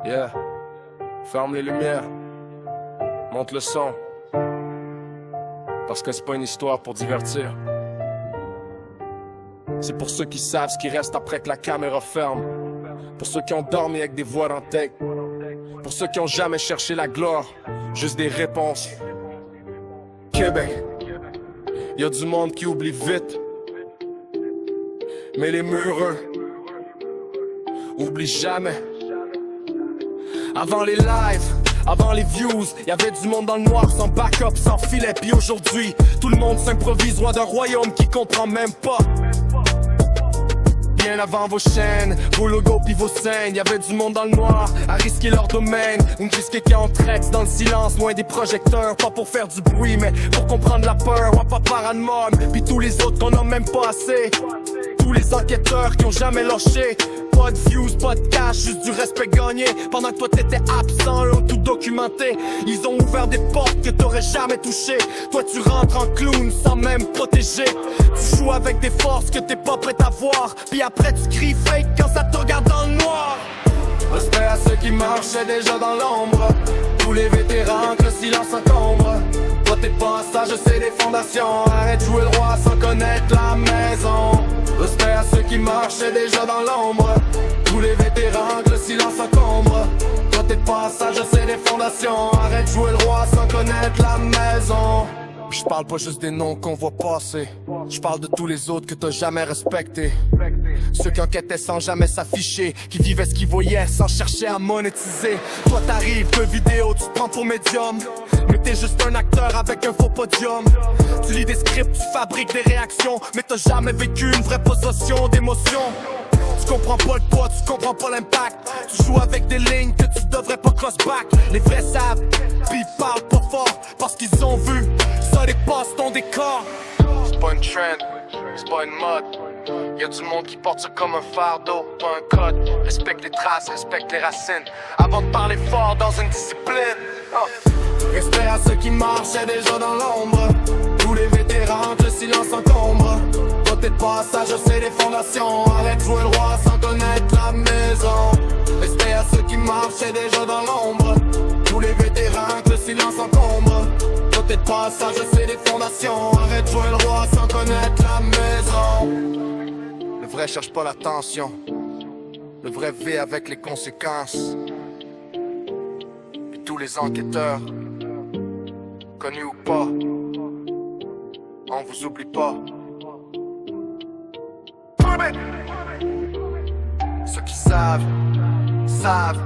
Yeah. Ferme les lumières. Monte le son. Parce que c'est pas une histoire pour divertir. C'est pour ceux qui savent ce qui reste après que la caméra ferme. Pour ceux qui ont dormi avec des voix dans tête. Pour ceux qui ont jamais cherché la gloire. Juste des réponses. Québec. Y'a du monde qui oublie vite. Mais les mureux oublient jamais. Avant les lives, avant les views, y'avait du monde dans le noir, sans backup, sans filet. Puis aujourd'hui, tout le monde s'improvise roi d'un royaume qui comprend même pas. Bien avant vos chaînes, vos logos pis vos scènes, y'avait du monde dans le noir, à risquer leur domaine. On risquait qui en trex dans le silence, loin des projecteurs. Pas pour faire du bruit, mais pour comprendre la peur. Ouais, pas paranoïa, pis tous les autres qu'on a même pas assez. Tous les enquêteurs qui ont jamais lâché. Pas de views, pas de cash, juste du respect gagné. Pendant que toi t'étais absent, eux ont tout documenté. Ils ont ouvert des portes que t'aurais jamais touchées. Toi tu rentres en clown sans même protéger. Tu joues avec des forces que t'es pas prêt à voir. Puis après tu cries fake quand ça te regarde dans le noir. Respect à ceux qui marchaient déjà dans l'ombre. Tous les vétérans que le silence encombre. Toi t'es pas un sage, c'est des fondations. Arrête de jouer le roi sans connaître la maison. Respect à ceux qui marchaient déjà dans l'ombre. Tous les vétérans que le silence encombre. Toi t'es pas un sage, c'est des fondations. Arrête de jouer le roi sans connaître la maison. Je parle pas juste des noms qu'on voit passer. Je parle de tous les autres que t'as jamais respectés. Ceux qui enquêtaient sans jamais s'afficher, qui vivaient ce qu'ils voyaient sans chercher à monétiser. Toi t'arrives de vidéo, tu te prends pour médium. Mais t'es juste un acteur avec un faux podium. Tu lis des scripts, tu fabriques des réactions. Mais t'as jamais vécu une vraie possession d'émotion. Tu comprends pas le poids, tu comprends pas l'impact. Tu joues avec des lignes que tu devrais pas cross-back. Les vrais savent, pis ils parlent pas fort. Parce qu'ils ont vu, ça dépasse ton décor. C'est pas une trend, c'est pas une mode. Y'a du monde qui porte ça comme un fardeau, pas un code. Respecte les traces, respecte les racines. Avant de parler fort dans une discipline. Respect à ceux qui marchaient déjà dans l'ombre. Tous les vétérans que le silence encombre. Toi t'es pas sage, c'est des fondations. Arrête de jouer le roi sans connaître la maison. Respect à ceux qui marchaient déjà dans l'ombre. Tous les vétérans que le silence encombre. Toi t'es pas sage, c'est des fondations. Arrête de jouer le roi sans connaître la maison. Le vrai cherche pas l'attention. Le vrai vit avec les conséquences. Et tous les enquêteurs, connus ou pas, on vous oublie pas. Ceux qui savent, savent.